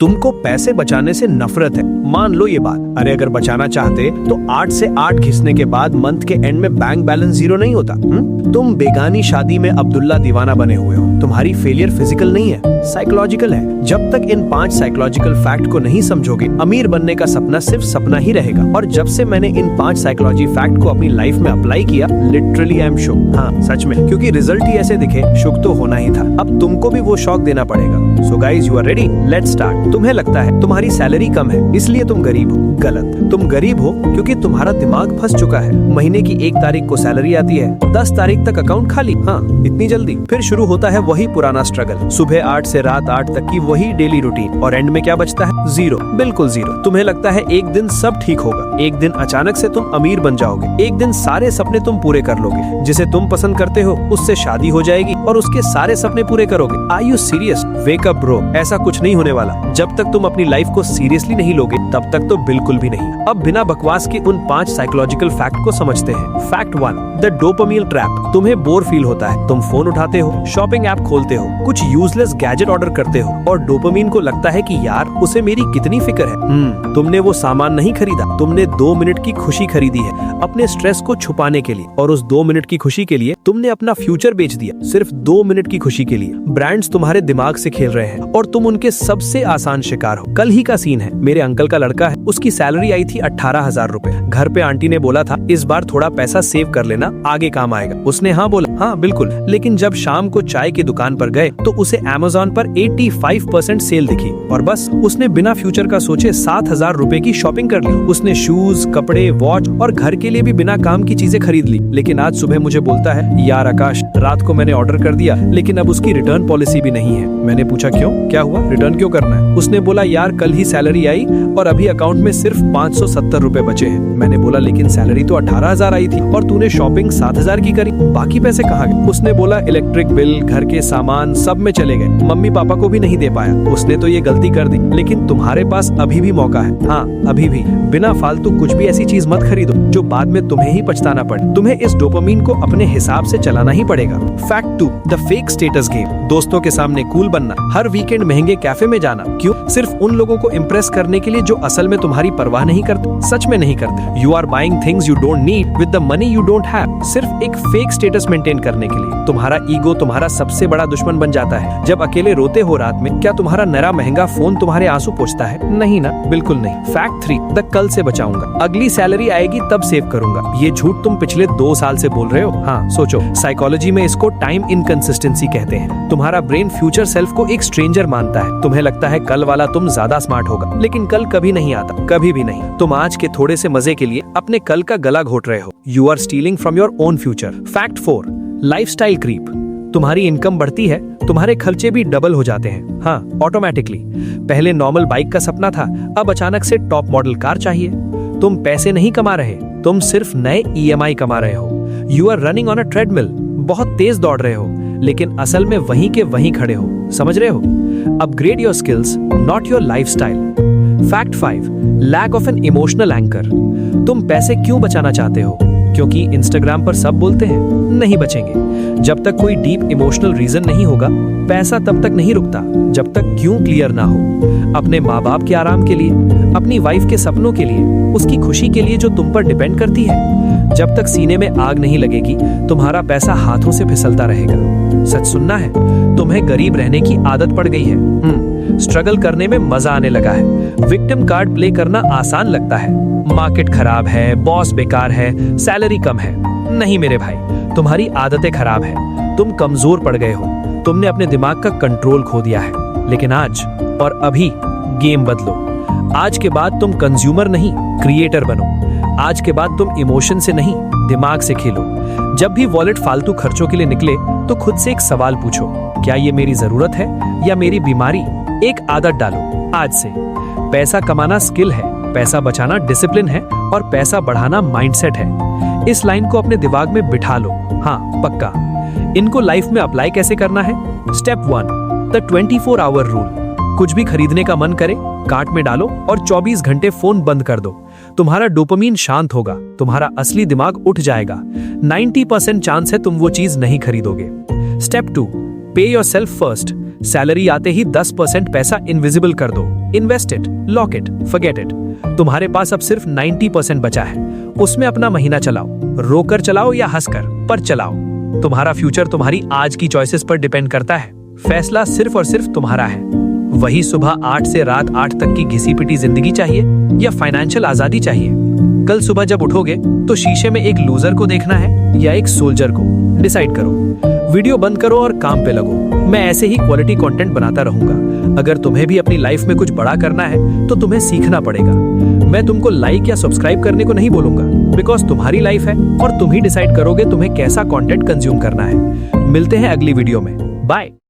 तुमको पैसे बचाने से नफरत है, मान लो ये बात। अरे अगर बचाना चाहते तो 8 से 8 घिसने के बाद मंथ के एंड में बैंक बैलेंस 0 नहीं होता। तुम बेगानी शादी में अब्दुल्ला दीवाना बने हुए हो। तुम्हारी फेलियर फिजिकल नहीं है, साइकोलॉजिकल है। जब तक इन 5 साइकोलॉजिकल फैक्ट को नहीं समझोगे, अमीर बनने का सपना सिर्फ सपना ही रहेगा। और जब से मैंने इन 5 साइकोलॉजी फैक्ट को अपनी लाइफ में अप्लाई किया, लिटरली आई एम शुक। हाँ सच में, क्योंकि रिजल्ट ही ऐसे दिखे, शुक तो होना ही था। अब तुमको भी वो शौक देना पड़ेगा। So guys, you are ready? Let's start. तुम्हें लगता है तुम्हारी सैलरी कम है इसलिए तुम गरीब हो। गलत। तुम गरीब हो क्योंकि तुम्हारा दिमाग फंस चुका है। महीने की 1 तारीख को सैलरी आती है, 10 तारीख तक अकाउंट खाली। हाँ, इतनी जल्दी। फिर शुरू होता है वही पुराना स्ट्रगल, सुबह 8 से रात 8 तक की वही डेली रूटीन। और एंड में क्या बचता है? 0, बिल्कुल 0। तुम्हें लगता है एक दिन सब ठीक होगा, एक दिन अचानक से तुम अमीर बन जाओगे, एक दिन सारे सपने तुम पूरे कर लोगे। जिसे तुम पसंद करते हो उससे शादी हो जाएगी और उसके सारे सपने पूरे करोगे। Are you serious? Wake up bro, ऐसा कुछ नहीं होने वाला। जब तक तुम अपनी लाइफ को सीरियसली नहीं लोगे तब तक तो बिल्कुल भी नहीं। अब बिना बकवास के उन 5 साइकोलॉजिकल फैक्ट को समझते हैं। Fact 1, the dopamine trap. तुम्हें बोर फील होता है, तुम फोन उठाते हो, शॉपिंग ऐप खोलते हो, कुछ यूजलेस गैजेट ऑर्डर करते हो और डोपामाइन को लगता है कि यार उसे मेरी कितनी फिक्र है। तुमने वो सामान नहीं खरीदा, तुमने 2 मिनट की खुशी खरीदी है अपने स्ट्रेस को छुपाने के लिए। और उस 2 मिनट की खुशी के लिए तुमने अपना फ्यूचर बेच दिया, सिर्फ 2 मिनट की खुशी के लिए। ब्रांड्स तुम्हारे दिमाग से खेल रहे हैं और तुम उनके सबसे आसान शिकार हो। कल ही का सीन है, मेरे अंकल का लड़का है, उसकी सैलरी आई थी 18,000 रुपए। घर पे आंटी ने बोला था इस बार थोड़ा पैसा सेव कर लेना, आगे काम आएगा। उसने हाँ बोला, हाँ बिल्कुल। लेकिन जब शाम को चाय की दुकान पर गए तो उसे अमेज़न पर 85% सेल दिखी और बस उसने बिना फ्यूचर का सोचे 7,000 रुपए की शॉपिंग कर ली। उसने शूज, कपड़े, वॉच और घर के लिए भी बिना काम की चीजें खरीद ली। लेकिन आज सुबह मुझे बोलता है, यार आकाश, रात को मैंने ऑर्डर कर दिया लेकिन अब उसकी रिटर्न पॉलिसी भी नहीं है। मैंने पूछा क्यों, क्या हुआ, रिटर्न क्यों करना है? उसने बोला यार कल ही सैलरी आई और अभी अकाउंट में सिर्फ 570 रुपए बचे हैं। मैंने बोला लेकिन सैलरी तो 18,000 आई थी और तूने शॉपिंग 7,000 की करी, बाकी पैसे कहाँ गए? उसने बोला इलेक्ट्रिक बिल, घर के सामान सब में चले गए, मम्मी पापा को भी नहीं दे पाया। उसने तो ये गलती कर दी। लेकिन तुम्हारे पास अभी भी मौका है। हाँ अभी भी। बिना फालतू कुछ भी ऐसी चीज मत खरीदो जो बाद में तुम्हें ही पछताना पड़े। तुम्हें इस डोपामाइन को अपने हिसाब से चलाना ही पड़ेगा। Fact 2, the fake status game. दोस्तों के सामने कूल बनना, हर वीकेंड महंगे कैफे में जाना, क्यों? सिर्फ उन लोगों को इम्प्रेस करने के लिए जो असल में तुम्हारी परवाह नहीं करते, सच में नहीं करते। You are buying things you don't need with the money you don't have, सिर्फ एक फेक स्टेटस मेंटेन करने के लिए। तुम्हारा ईगो तुम्हारा सबसे बड़ा दुश्मन बन जाता है। जब अकेले रोते हो रात में, क्या तुम्हारा नया महंगा फोन तुम्हारे आंसू पोंछता है? नहीं ना, बिल्कुल नहीं। फैक्ट 3, द कल से बचाऊंगा, अगली सैलरी आएगी तब सेव करूंगा। ये झूठ तुम पिछले 2 साल से बोल रहे हो। हाँ सोचो, साइकोलॉजी में इसको टाइम इनकंसिस्टेंसी कहते हैं। तुम्हारा ब्रेन फ्यूचर सेल्फ को एक स्ट्रेंजर मानता है। तुम्हें लगता है कल वाला तुम ज्यादा स्मार्ट होगा, लेकिन कल कभी नहीं आता, कभी भी नहीं। तुम आज के थोड़े से मजे के लिए अपने कल का गला घोट रहे हो। You are stealing from your own future. Fact 4, lifestyle creep. तुम्हारी इनकम बढ़ती है, तुम्हारे खर्चे भी डबल हो जाते हैं। हाँ, ऑटोमेटिकली। पहले नॉर्मल बाइक का सपना था, अब अचानक से टॉप मॉडल कार चाहिए। तुम पैसे नहीं कमा रहे, तुम सिर्फ नए EMI कमा रहे हो। You are running on a treadmill, बहुत तेज दौड़ रहे हो, लेकिन असल में वहीं के वहीं खड़े हो। समझ रहे हो? Upgrade your skills, not your lifestyle. Fact 5, lack of an emotional anchor. तुम पैसे क्यों बचाना चाहते हो? क्योंकि इंस्टाग्राम पर सब बोलते हैं? नहीं बचेंगे। जब तक कोई डीप इमोशनल रीजन नहीं होगा, पैसा तब तक नहीं रुकता जब तक क्यों क्लियर ना हो। अपने माँ बाप के आराम के लिए, अपनी वाइफ के सपनों के लिए, उसकी खुशी के लिए जो तुम पर डिपेंड करती है। जब तक सीने में आग नहीं लगेगी, तुम्हारा पैसा हाथों से फिसलता रहेगा। सच सुनना है, तुम्हें गरीब रहने की आदत पड़ गई है। स्ट्रगल करने में मजा आने लगा है। विक्टिम कार्ड प्ले करना आसान लगता है। मार्केट खराब है, बॉस बेकार है, सैलरी कम है। नहीं मेरे भाई, तुम्हारी आदतें खराब है, तुम कमजोर पड़ गए हो, तुमने अपने दिमाग का कंट्रोल खो दिया है। लेकिन आज और अभी गेम बदलो। आज के बाद तुम कंज्यूमर नहीं, क्रिएटर बनो। आज के बाद तुम इमोशन से नहीं, दिमाग से खेलो। जब भी वॉलेट फालतू खर्चों के लिए निकले तो खुद से एक सवाल पूछो, क्या ये मेरी जरूरत है या मेरी बीमारी? एक आदत डालो आज से। पैसा कमाना स्किल है, पैसा बचाना डिसिप्लिन है और पैसा बढ़ाना माइंडसेट है। इस लाइन को अपने दिमाग में बिठा लो। हाँ पक्का। इनको लाइफ में अप्लाई कैसे करना है? Step 1, the 24 hour rule. कुछ भी खरीदने का मन करे, कार्ट में डालो और 24 घंटे फोन बंद कर दो। तुम्हारा डोपामाइन शांत होगा, तुम्हारा असली दिमाग उठ जाएगा। 90% चांस है तुम वो चीज नहीं खरीदोगे। स्टेप 2, पे योरसेल्फ फर्स्ट। सैलरी आते ही 10% पैसा इनविजिबल कर दो। Invest it, lock it, forget it. तुम्हारे पास अब सिर्फ 90% बचा है, उसमें अपना महीना चलाओ, रोकर चलाओ या हंसकर, पर चलाओ। तुम्हारा फ्यूचर तुम्हारी आज की चॉइसेस पर डिपेंड करता है। फैसला सिर्फ और सिर्फ तुम्हारा है। वही सुबह 8 से रात 8 तक की घिसी पिटी जिंदगी चाहिए या फाइनेंशियल आजादी चाहिए? कल सुबह जब उठोगे तो शीशे में एक लूजर को देखना है या एक सोल्जर को? डिसाइड करो। वीडियो बंद करो और काम पे लगो। मैं ऐसे ही क्वालिटी कंटेंट बनाता रहूंगा। अगर तुम्हें भी अपनी लाइफ में कुछ बड़ा करना है तो तुम्हें सीखना पड़ेगा। मैं तुमको लाइक या सब्सक्राइब करने को नहीं बोलूंगा, बिकॉज तुम्हारी लाइफ है और तुम ही डिसाइड करोगे तुम्हें कैसा कंटेंट कंज्यूम करना है। मिलते हैं अगली वीडियो में। बाय।